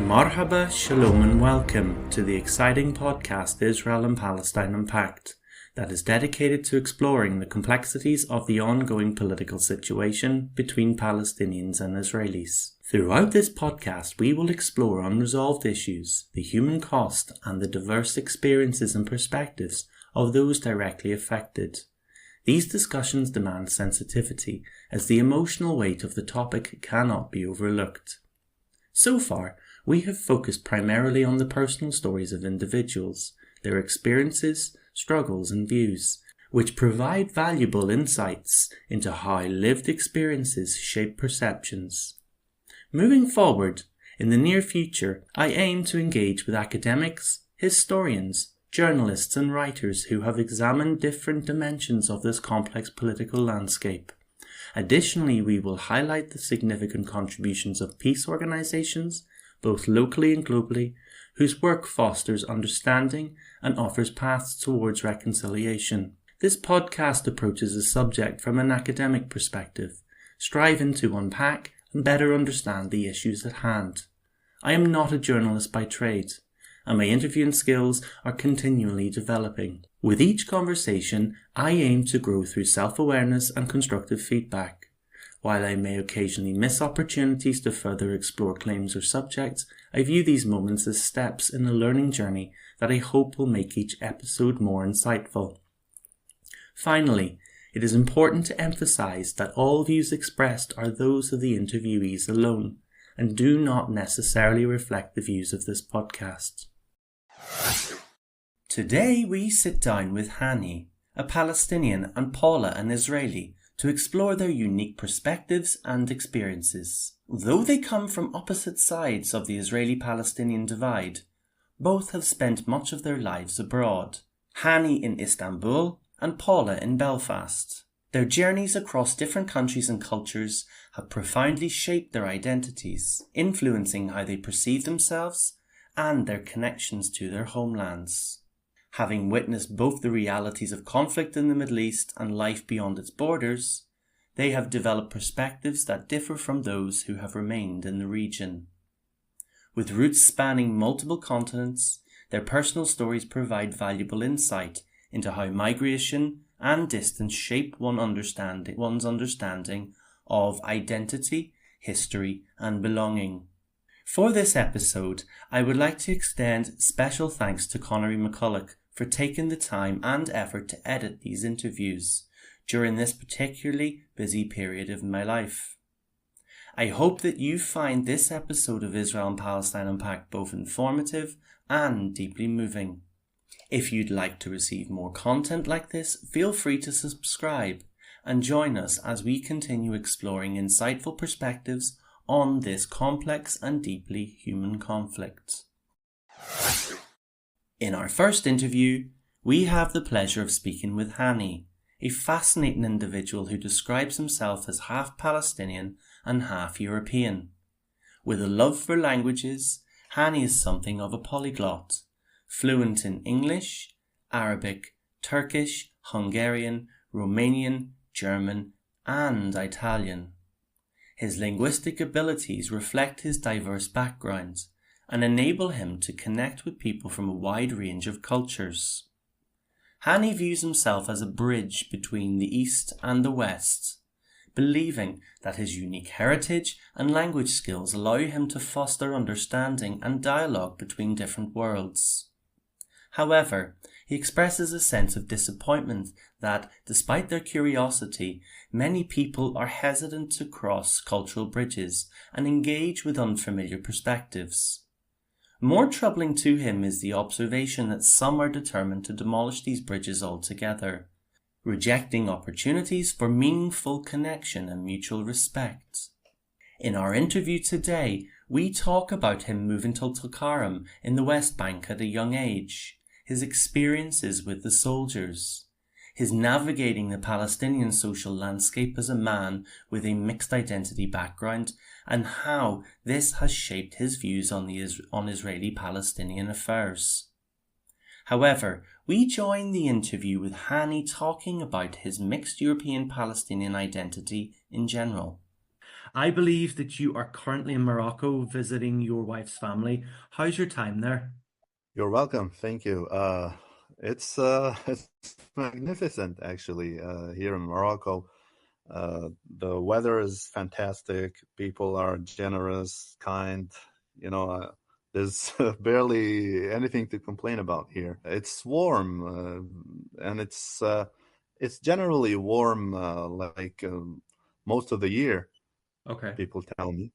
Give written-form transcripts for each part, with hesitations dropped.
Marhaba, shalom and welcome to the exciting podcast Israel and Palestine Unpacked that is dedicated to exploring the complexities of the ongoing political situation between Palestinians and Israelis. Throughout this podcast, we will explore unresolved issues, the human cost and the diverse experiences and perspectives of those directly affected. These discussions demand sensitivity as the emotional weight of the topic cannot be overlooked. So far, we have focused primarily on the personal stories of individuals, their experiences, struggles and views, which provide valuable insights into how lived experiences shape perceptions. Moving forward, in the near future, I aim to engage with academics, historians, journalists and writers who have examined different dimensions of this complex political landscape. Additionally, we will highlight the significant contributions of peace organisations, both locally and globally, whose work fosters understanding and offers paths towards reconciliation. This podcast approaches the subject from an academic perspective, striving to unpack and better understand the issues at hand. I am not a journalist by trade, and my interviewing skills are continually developing. With each conversation, I aim to grow through self-awareness and constructive feedback. While I may occasionally miss opportunities to further explore claims or subjects, I view these moments as steps in a learning journey that I hope will make each episode more insightful. Finally, it is important to emphasize that all views expressed are those of the interviewees alone and do not necessarily reflect the views of this podcast. Today we sit down with Hani, a Palestinian, and Paula, an Israeli, to explore their unique perspectives and experiences. Though they come from opposite sides of the Israeli-Palestinian divide, both have spent much of their lives abroad. Hani in Istanbul and Paula in Belfast. Their journeys across different countries and cultures have profoundly shaped their identities, influencing how they perceive themselves and their connections to their homelands. Having witnessed both the realities of conflict in the Middle East and life beyond its borders, they have developed perspectives that differ from those who have remained in the region. With roots spanning multiple continents, their personal stories provide valuable insight into how migration and distance shape one's understanding of identity, history, and belonging. For this episode, I would like to extend special thanks to Connery McCulloch for taking the time and effort to edit these interviews during this particularly busy period of my life. I hope that you find this episode of Israel and Palestine Unpacked both informative and deeply moving. If you'd like to receive more content like this, feel free to subscribe and join us as we continue exploring insightful perspectives on this complex and deeply human conflict. In our first interview, we have the pleasure of speaking with Hani, a fascinating individual who describes himself as half Palestinian and half European. With a love for languages, Hani is something of a polyglot, fluent in English, Arabic, Turkish, Hungarian, Romanian, German, and Italian. His linguistic abilities reflect his diverse background and enable him to connect with people from a wide range of cultures. Hani views himself as a bridge between the East and the West, believing that his unique heritage and language skills allow him to foster understanding and dialogue between different worlds. However, he expresses a sense of disappointment that, despite their curiosity, many people are hesitant to cross cultural bridges and engage with unfamiliar perspectives. More troubling to him is the observation that some are determined to demolish these bridges altogether, rejecting opportunities for meaningful connection and mutual respect. In our interview today, we talk about him moving to Tulkarm in the West Bank at a young age, his experiences with the soldiers, his navigating the Palestinian social landscape as a man with a mixed identity background, and how this has shaped his views on Israeli-Palestinian affairs. However, we join the interview with Hani talking about his mixed European-Palestinian identity in general. I believe that you are currently in Morocco visiting your wife's family. How's your time there? You're welcome. Thank you. It's magnificent actually here in Morocco. The weather is fantastic. People are generous, kind. You know, there's barely anything to complain about here. It's warm, and it's generally warm like most of the year. Okay. People tell me.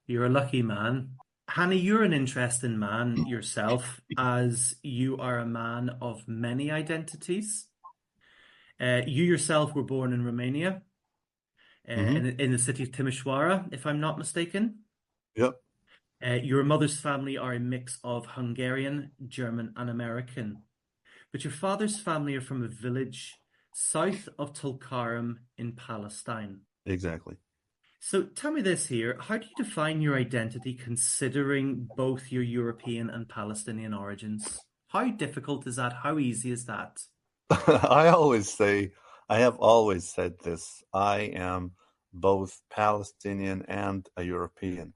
You're a lucky man. Hani, you're an interesting man yourself, as you are a man of many identities. You yourself were born in Romania, Mm-hmm. in the city of Timișoara, if I'm not mistaken. Yep. Your mother's family are a mix of Hungarian, German, and American. But your father's family are from a village south of Tulkarm in Palestine. Exactly. So tell me this here, how do you define your identity considering both your European and Palestinian origins? How difficult is that? How easy is that? I always say, I have always said this. I am both Palestinian and a European,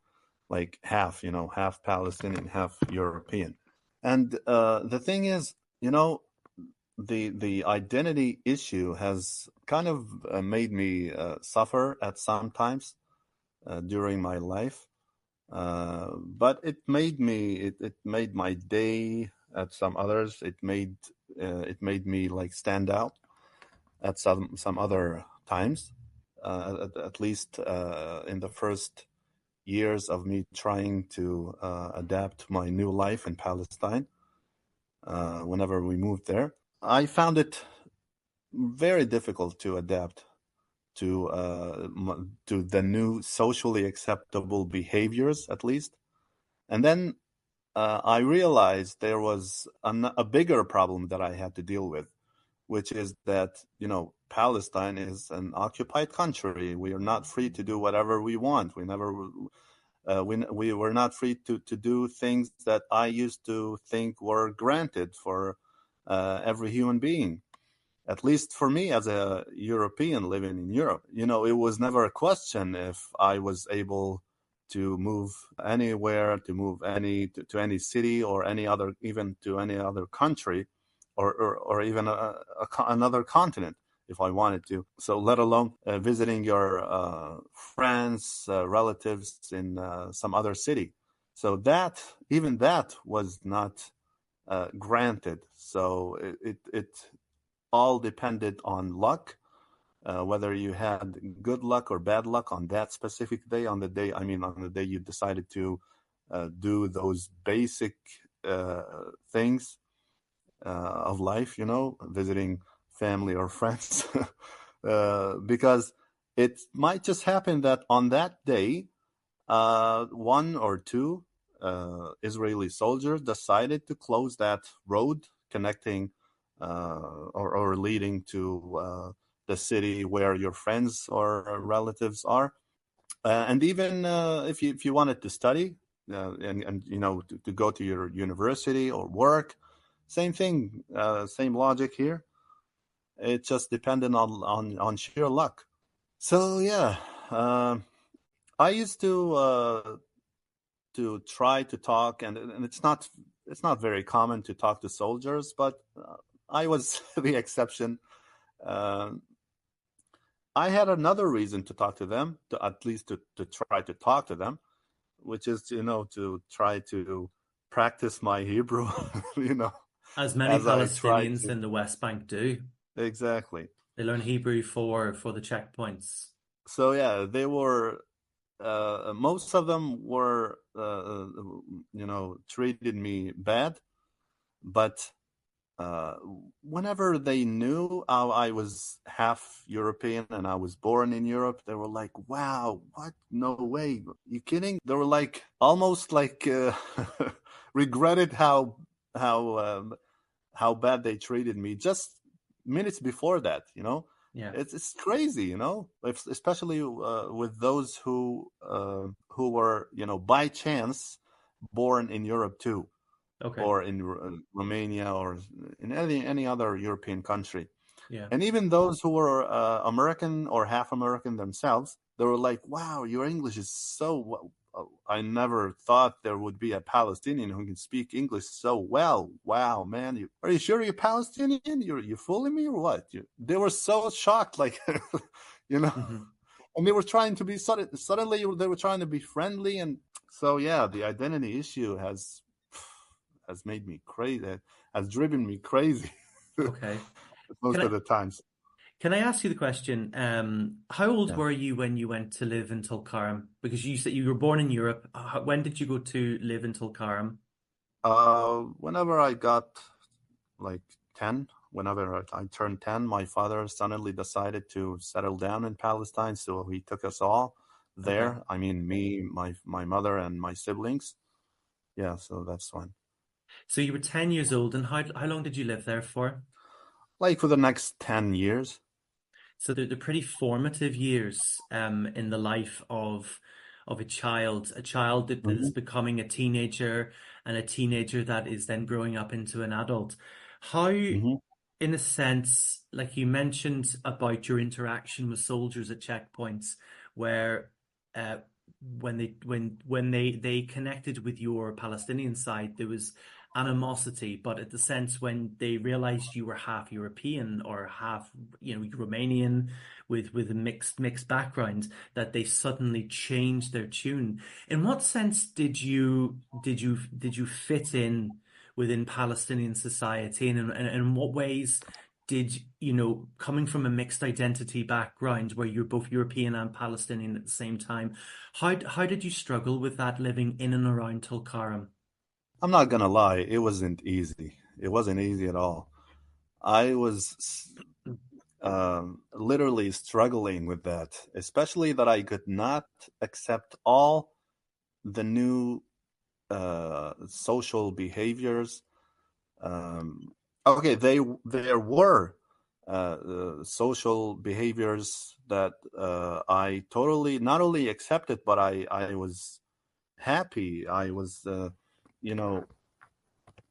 like half, half Palestinian, half European. And the thing is, the identity issue has kind of made me suffer at some times during my life. But it made my day at some others. It made me like stand out at some other times. At least in the first years of me trying to adapt my new life in Palestine. Whenever we moved there, I found it very difficult to adapt to the new socially acceptable behaviors, at least. And then I realized there was a bigger problem that I had to deal with, which is that, Palestine is an occupied country. We are not free to do whatever we want. We were not free to do things that I used to think were granted for every human being. At least for me as a European living in Europe, it was never a question if I was able to move anywhere, to move to any city or any other, even to any other country, or even another continent if I wanted to. So let alone visiting your friends, relatives in some other city. So even that was not granted. So it all depended on luck, whether you had good luck or bad luck on that specific day. On the day you decided to do those basic things of life, visiting family or friends, because it might just happen that on that day, one or two Israeli soldiers decided to close that road connecting or leading to the city where your friends or relatives are. And even if you wanted to study and to go to your university or work, same thing, same logic here. It just depended on sheer luck. So yeah, I used to try to talk, and it's not very common to talk to soldiers, but I was the exception. Uh, I had another reason to talk to them, to at least to try to talk to them, which is to try to practice my Hebrew, you know, As many as I try Palestinians to. in the West Bank do. Exactly. They learn Hebrew for the checkpoints. So yeah, they were. Most of them were, treated me bad, but uh, whenever they knew I was half European and I was born in Europe, they were like, "Wow, what? No way! You kidding?" They were like almost like regretted how um, how bad they treated me just minutes before that. Yeah. It's crazy. Especially with those who were by chance born in Europe too, Okay. or in Romania, or in any other European country. Yeah. And even those who were American or half American themselves, they were like, "Wow, your English is so I never thought there would be a Palestinian who can speak English so well. Wow, man, are you sure you're Palestinian? You fooling me or what?" They were so shocked, like, you know, Hmm. and they were trying to be suddenly they were trying to be friendly, and so yeah, the identity issue has made me crazy, has driven me crazy Okay. Can most I of the times. can I ask you the question? How old Yeah. were you when you went to live in Tulkarm? Because you said you were born in Europe. When did you go to live in Tulkarm? Whenever I got like 10, whenever I turned 10, my father suddenly decided to settle down in Palestine. So he took us all Okay. there. I mean, me, my mother, and my siblings. Yeah, so that's when. So you were 10 years old, and how long did you live there for? Like for the next 10 years. So they're pretty formative years in the life of a child that is Hmm. becoming a teenager, and a teenager that is then growing up into an adult. How, Hmm. in a sense, like you mentioned about your interaction with soldiers at checkpoints, where uh, when they connected with your Palestinian side, there was animosity, but at the sense when they realized you were half European or half, Romanian with a mixed background, that they suddenly changed their tune. In what sense did you fit in within Palestinian society, and in what ways did coming from a mixed identity background where you're both European and Palestinian at the same time, how did you struggle with that living in and around Tulkarm? I'm not gonna lie, it wasn't easy. It wasn't easy at all. I was literally struggling with that, especially that I could not accept all the new social behaviors. Um, okay, there were social behaviors that I totally not only accepted, but I was happy. I was, you know,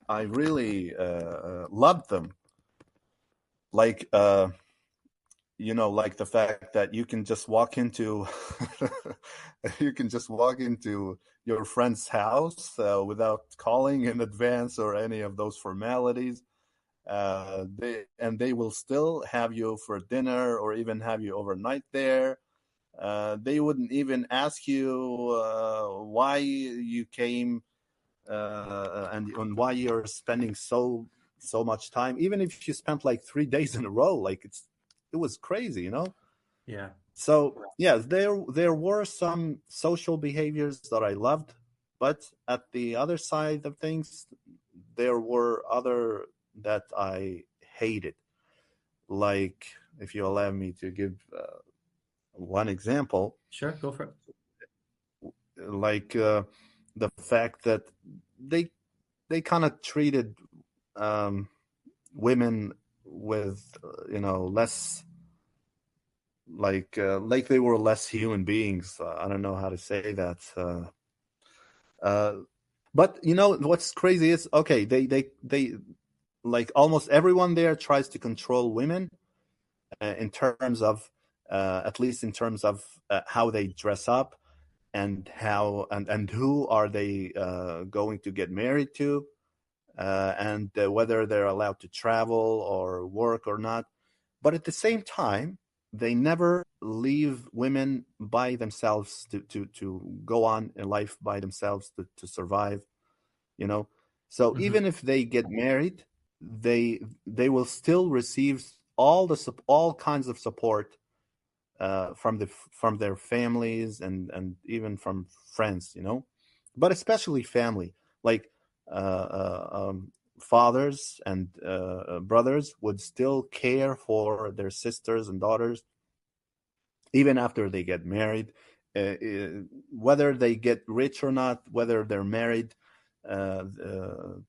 I really loved them. Like like the fact that you can just walk into you can just walk into your friend's house without calling in advance or any of those formalities. They will still have you for dinner or even have you overnight there. They wouldn't even ask you why you came and why you're spending so much time, even if you spent like 3 days in a row. Like it was crazy, you know. Yeah. So yeah, there were some social behaviors that I loved, but at the other side of things, there were other that I hated. Like, if you allow me to give one example, Sure, go for it. like the fact that they they kind of treated um, women with less, like they were less human beings. I don't know how to say that. Uh, but you know what's crazy is, okay, they like almost everyone there tries to control women in terms of at least in terms of how they dress up and how and who are they going to get married to, and whether they're allowed to travel or work or not. But at the same time, they never leave women by themselves to go on in life by themselves to survive, you know. So Hmm. even if they get married, they will still receive all kinds of support from their families and even from friends, you know, but especially family. Like fathers and brothers would still care for their sisters and daughters even after they get married, whether they get rich or not, whether they're married to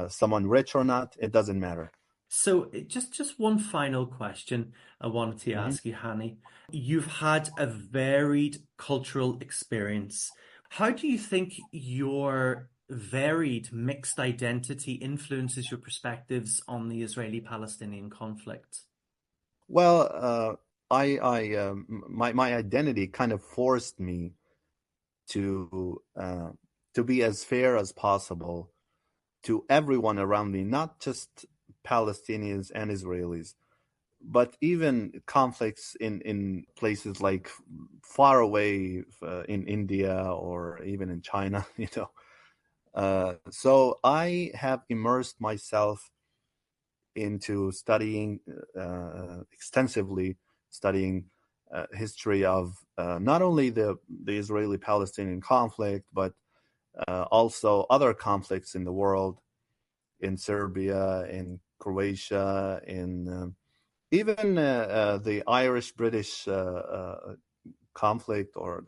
someone rich or not, it doesn't matter. So just one final question I wanted to Hmm. ask you, Hani. You've had a varied cultural experience. How do you think your varied, mixed identity influences your perspectives on the Israeli-Palestinian conflict? Well, my identity kind of forced me to be as fair as possible to everyone around me, not just Palestinians and Israelis, but even conflicts in places like far away in India or even in China, you know. So I have immersed myself into studying extensively studying history of not only the Israeli-Palestinian conflict, but also other conflicts in the world, in Serbia, in Croatia, in even the Irish-British conflict, or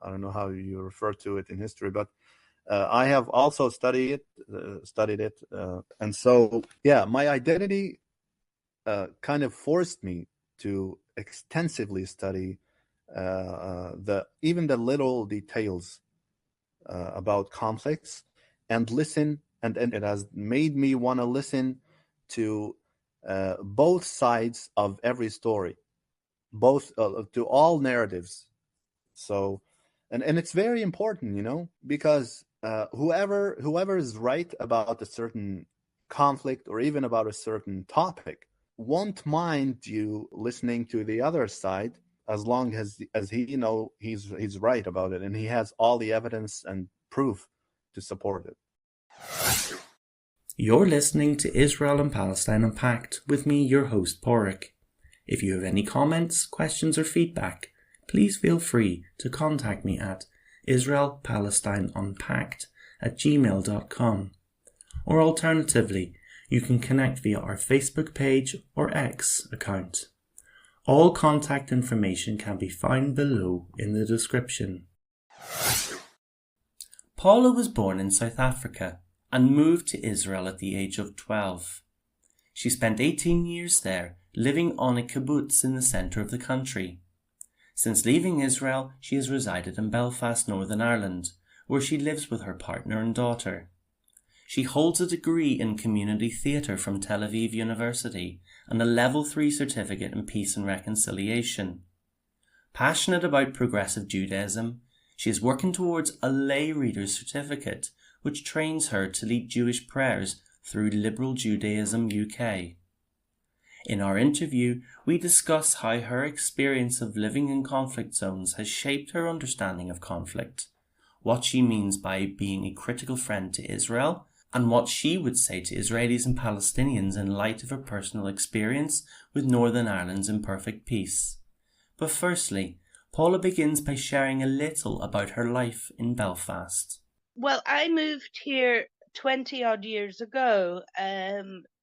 I don't know how you refer to it in history, but I have also studied it, and so yeah, my identity kind of forced me to extensively study even the little details about conflicts, and listen, and it has made me want to listen to both sides of every story, both to all narratives. So, and it's very important, because whoever is right about a certain conflict or even about a certain topic won't mind you listening to the other side, as long as he's right about it and he has all the evidence and proof to support it. You're listening to Israel and Palestine Unpacked with me, your host, Porrick. If you have any comments, questions or feedback, please feel free to contact me at Israel-Palestine-Unpacked@gmail.com, or alternatively, you can connect via our Facebook page or X account. All contact information can be found below in the description. Paula was born in South Africa and moved to Israel at the age of 12. She spent 18 years there, living on a kibbutz in the centre of the country. Since leaving Israel, she has resided in Belfast, Northern Ireland, where she lives with her partner and daughter. She holds a degree in community theatre from Tel Aviv University and a Level 3 certificate in Peace and Reconciliation. Passionate about progressive Judaism, she is working towards a lay reader's certificate, which trains her to lead Jewish prayers through Liberal Judaism UK. In our interview, we discuss how her experience of living in conflict zones has shaped her understanding of conflict, what she means by being a critical friend to Israel, and what she would say to Israelis and Palestinians in light of her personal experience with Northern Ireland's imperfect peace. But firstly, Paula begins by sharing a little about her life in Belfast. Well, I moved here 20 odd years ago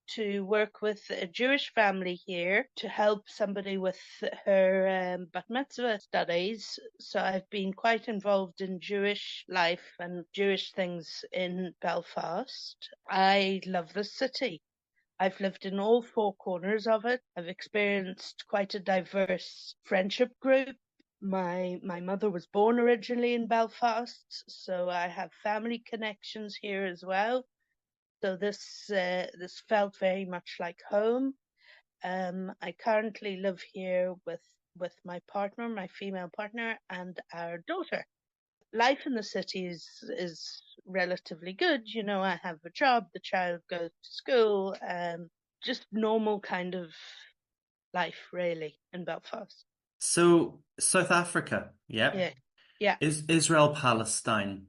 to work with a Jewish family here to help somebody with her bat mitzvah studies. So I've been quite involved in Jewish life and Jewish things in Belfast. I love the city. I've lived in all four corners of it. I've experienced quite a diverse friendship group. My mother was born originally in Belfast, so I have family connections here as well. So this felt very much like home. I currently live here with my partner, my female partner, and our daughter. Life in the city is relatively good. I have a job, the child goes to school, just normal kind of life really in Belfast. So, South Africa, Yeah. Yeah. is Israel-Palestine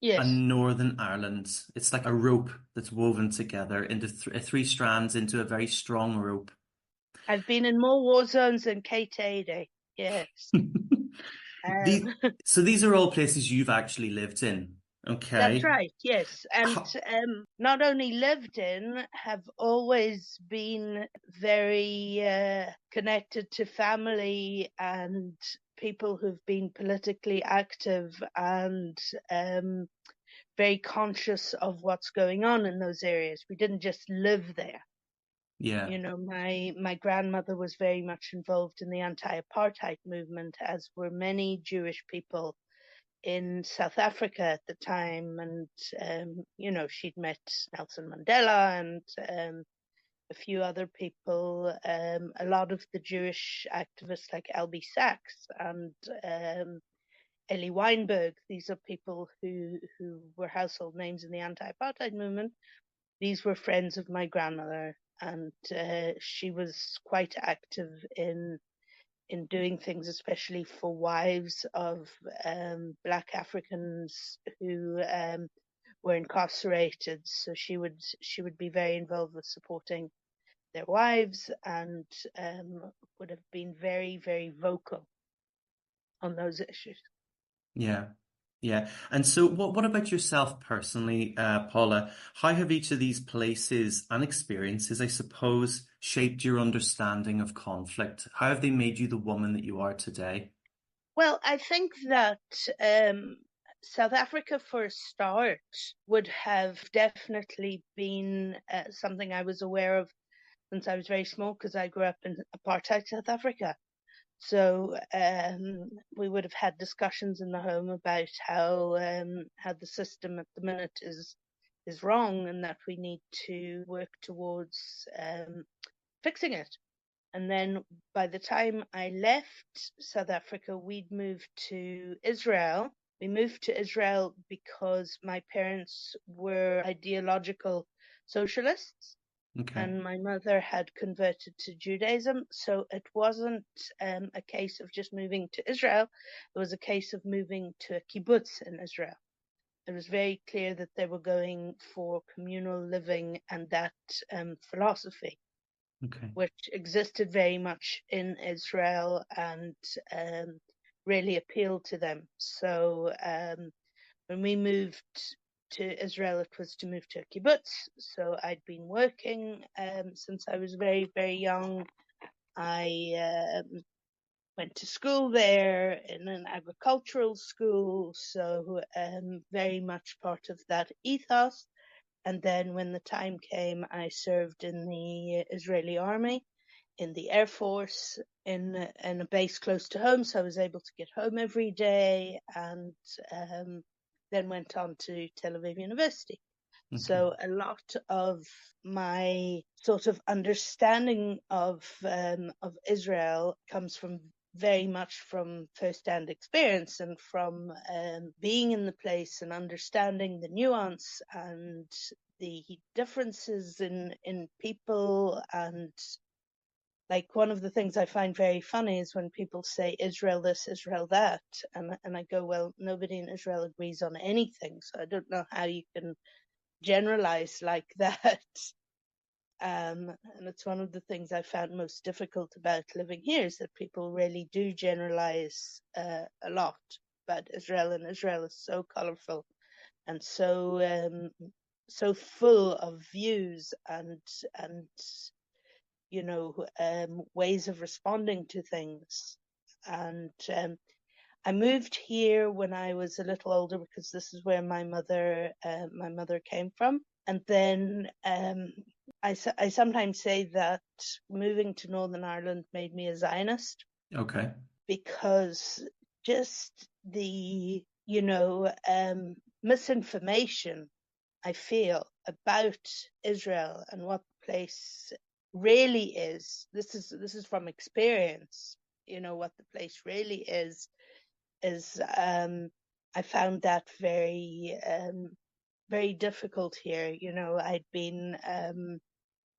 Yes. and Northern Ireland. It's like a rope that's woven together into three strands into a very strong rope. I've been in more war zones than Kate Adie. Yes. So these are all places you've actually lived in. Okay. That's right, yes. And not only lived in, have always been very connected to family and people who've been politically active and very conscious of what's going on in those areas. We didn't just live there. Yeah. My grandmother was very much involved in the anti-apartheid movement, as were many Jewish people in South Africa at the time, and she'd met Nelson Mandela and a few other people, a lot of the Jewish activists like L.B. Sachs and Eli Weinberg. These are people who were household names in the anti-apartheid movement. These were friends of my grandmother, and she was quite active in doing things, especially for wives of Black Africans who were incarcerated. So she would be very involved with supporting their wives, and would have been very, very vocal on those issues. Yeah. Yeah. And so what about yourself personally, Paula? How have each of these places and experiences, I suppose, shaped your understanding of conflict? How have they made you the woman that you are today? Well, I think that South Africa, for a start, would have definitely been something I was aware of since I was very small, because I grew up in apartheid South Africa. So we would have had discussions in the home about how the system at the minute is wrong, and that we need to work towards fixing it. And then by the time I left South Africa, we'd moved to Israel. We moved to Israel because my parents were ideological socialists, Okay. and my mother had converted to Judaism. So it wasn't a case of just moving to Israel. It was a case of moving to a kibbutz in Israel. It was very clear that they were going for communal living and that philosophy, Okay. which existed very much in Israel and really appealed to them. So when we moved to Israel, it was to move to a kibbutz. So I'd been working since I was very, very young. I went to school there in an agricultural school, so very much part of that ethos. And then when the time came, I served in the Israeli army, in the Air Force, in a base close to home, so I was able to get home every day, and then went on to Tel Aviv University. Okay. So a lot of my sort of understanding of Israel comes from very much from first-hand experience, and from being in the place and understanding the nuance and the differences in people. And like, one of the things I find very funny is when people say Israel this, Israel that, and I go, well, nobody in Israel agrees on anything, so I don't know how you can generalize like that. And it's one of the things I found most difficult about living here, is that people really do generalize a lot about Israel, and Israel is so colorful and so full of views and ways of responding to things. And I moved here when I was a little older, because this is where my mother came from. And then I sometimes say that moving to Northern Ireland made me a Zionist. Okay. Because just the misinformation I feel about Israel and what the place really is. This is from experience. What the place really is I found that very very difficult here. I'd been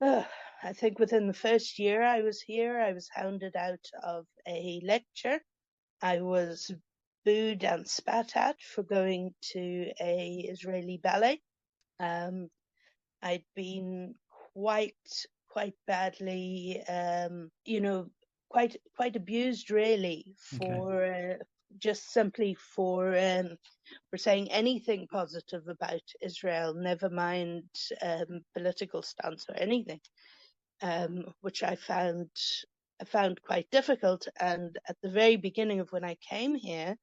I think within the first year I was here, I was hounded out of a lecture. I was booed and spat at for going to a Israeli ballet. I'd been quite badly, quite abused, really, for just simply for saying anything positive about Israel, never mind political stance or anything, which I found quite difficult. And at the very beginning of when I came here,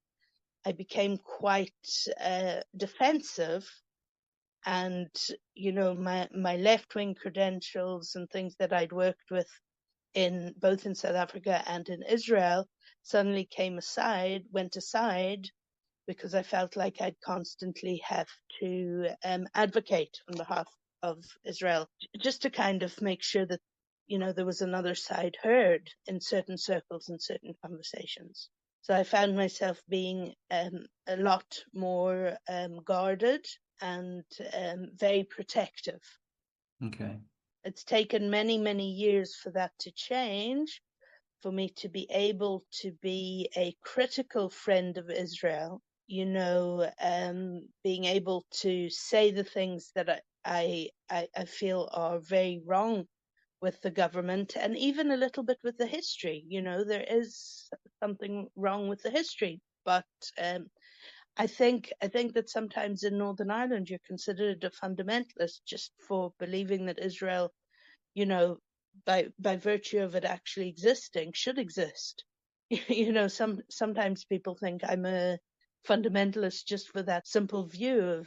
I became quite defensive, and my left-wing credentials and things that I'd worked with in both in South Africa and in Israel suddenly went aside, because I felt like I'd constantly have to advocate on behalf of Israel, just to kind of make sure that, there was another side heard in certain circles and certain conversations. So I found myself being a lot more guarded and very protective. Okay. It's taken many, many years for that to change, for me to be able to be a critical friend of Israel, being able to say the things that I feel are very wrong with the government, and even a little bit with the history. There is something wrong with the history, but I think that sometimes in Northern Ireland you're considered a fundamentalist just for believing that Israel, by virtue of it actually existing, should exist. Sometimes people think I'm a fundamentalist just for that simple view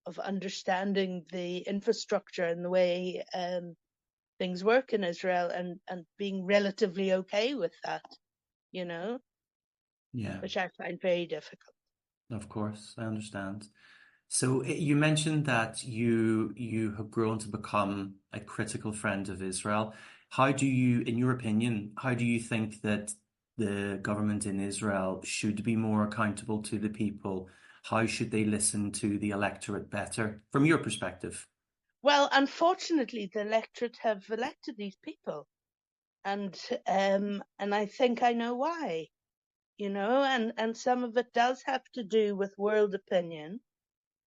of understanding the infrastructure and the way things work in Israel, and being relatively okay with that, Yeah, which I find very difficult. of course, I understand. So you mentioned that you have grown to become a critical friend of Israel. How do you, in your opinion, how do you think that the government in Israel should be more accountable to the people? How should they listen to the electorate better, from your perspective? Well, unfortunately, the electorate have elected these people, and I think I know why. And some of it does have to do with world opinion.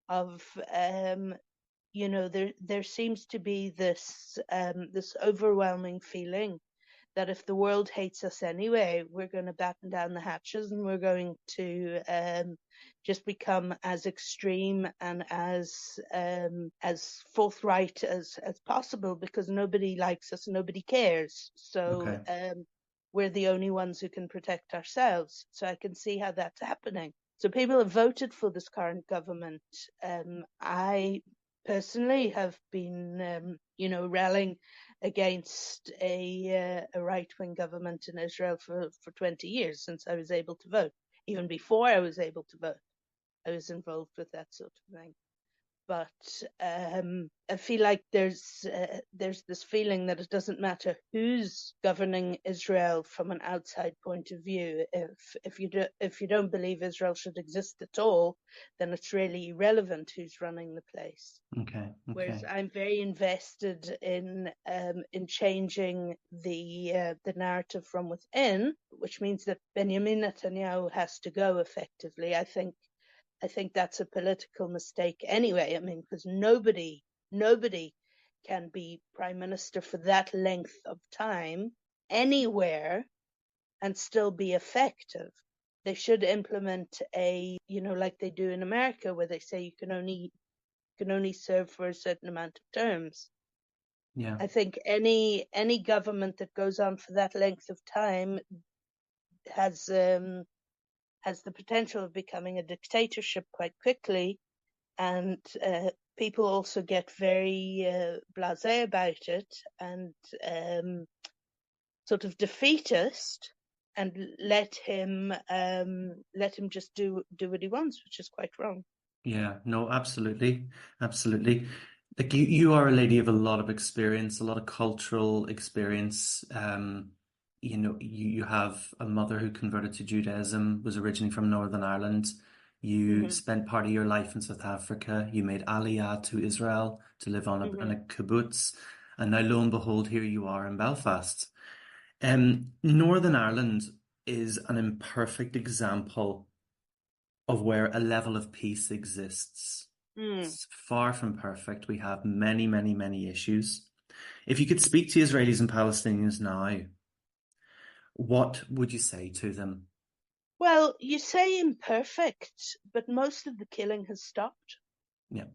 Of there seems to be this overwhelming feeling that if the world hates us anyway, we're going to batten down the hatches, and we're going to just become as extreme and as forthright as possible, because nobody likes us, nobody cares. So Okay. we're the only ones who can protect ourselves. So I can see how that's happening. So people have voted for this current government. I personally have been, rallying against a right-wing government in Israel for 20 years, since I was able to vote. Even before I was able to vote, I was involved with that sort of thing. But I feel like there's this feeling that it doesn't matter who's governing Israel from an outside point of view. If you don't believe Israel should exist at all, then it's really irrelevant who's running the place. Okay. Whereas Okay. I'm very invested in changing the narrative from within, which means that Benjamin Netanyahu has to go effectively. I think that's a political mistake anyway. I mean, because nobody can be prime minister for that length of time anywhere and still be effective. They should implement like they do in America, where they say you can only serve for a certain amount of terms. Yeah. I think any government that goes on for that length of time has the potential of becoming a dictatorship quite quickly, and people also get very blasé about it, and sort of defeatist, and let him just do what he wants, which is quite wrong. Yeah, no, absolutely. Absolutely. Like you are a lady of a lot of experience, a lot of cultural experience. You have a mother who converted to Judaism, was originally from Northern Ireland. You Hmm. spent part of your life in South Africa. You made Aliyah to Israel to live on in Hmm. a kibbutz. And now, lo and behold, here you are in Belfast. Northern Ireland is an imperfect example of where a level of peace exists. Mm. It's far from perfect. We have many, many, many issues. If you could speak to Israelis and Palestinians now, what would you say to them? Well, you say imperfect, but most of the killing has stopped, Yeah,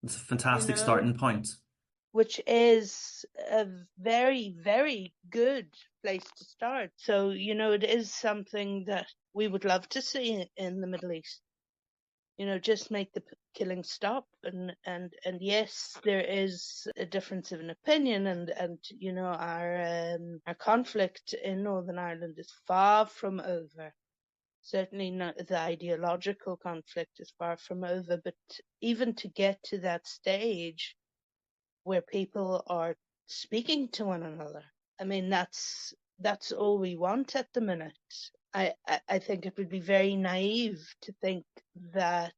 it's a you fantastic know, starting point. which is a very, very good place to start. So, it is something that we would love to see in the Middle East. Just make the killing stop. And yes, there is a difference of an opinion, and our conflict in Northern Ireland is far from over. Certainly not, the ideological conflict is far from over, but even to get to that stage where people are speaking to one another, I mean, that's all we want at the minute. I think it would be very naive to think that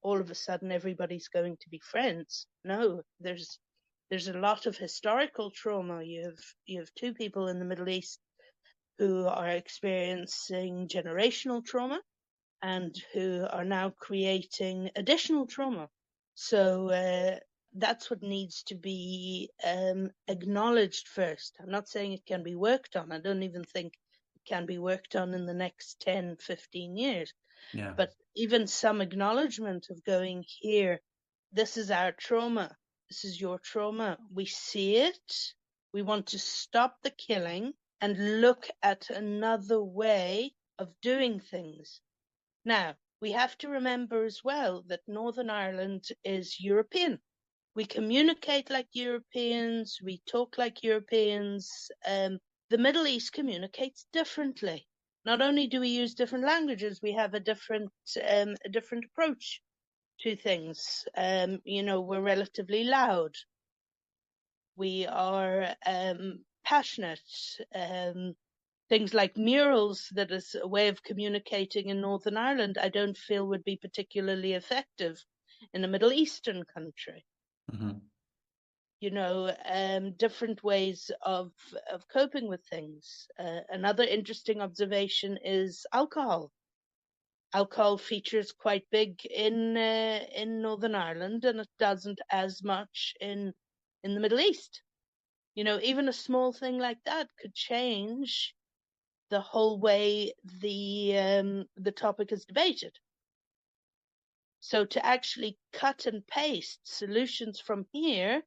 all of a sudden everybody's going to be friends. No, there's a lot of historical trauma. You have two people in the Middle East who are experiencing generational trauma and who are now creating additional trauma. So that's what needs to be acknowledged first. I'm not saying it can be worked on. I don't even think it can be worked on in the next 10, 15 years. Yeah. But even some acknowledgement of going, here, this is our trauma. This is your trauma. We see it. We want to stop the killing and look at another way of doing things. Now, we have to remember as well that Northern Ireland is European. We communicate like Europeans, we talk like Europeans. The Middle East communicates differently. Not only do we use different languages, we have a different approach to things. We're relatively loud. We are passionate. Things like murals, that is a way of communicating in Northern Ireland, I don't feel would be particularly effective in a Middle Eastern country. Mm-hmm. Different ways of coping with things. Another interesting observation is alcohol. Alcohol features quite big in Northern Ireland, and it doesn't as much in the Middle East. Even a small thing like that could change the whole way the topic is debated. So to actually cut and paste solutions from here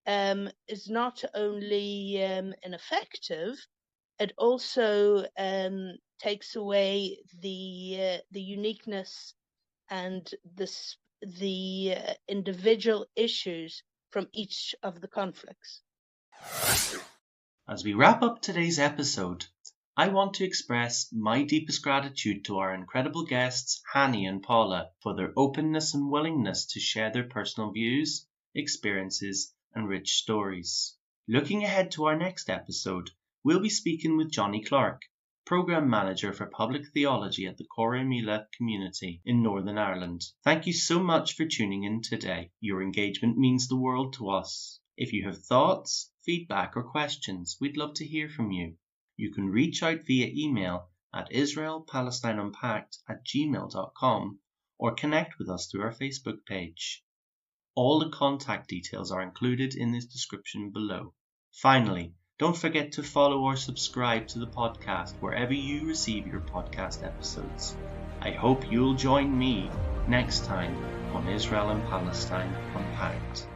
is not only ineffective, it also takes away the uniqueness and the individual issues from each of the conflicts. As we wrap up today's episode, I want to express my deepest gratitude to our incredible guests, Hani and Paula, for their openness and willingness to share their personal views, experiences, and rich stories. Looking ahead to our next episode, we'll be speaking with Johnny Clark, Programme Manager for Public Theology at the Corrymeela community in Northern Ireland. Thank you so much for tuning in today. Your engagement means the world to us. If you have thoughts, feedback, or questions, we'd love to hear from you. You can reach out via email at Israeli-Palestinian-Unpacked@gmail.com or connect with us through our Facebook page. All the contact details are included in this description below. Finally, don't forget to follow or subscribe to the podcast wherever you receive your podcast episodes. I hope you'll join me next time on Israel and Palestine Unpacked.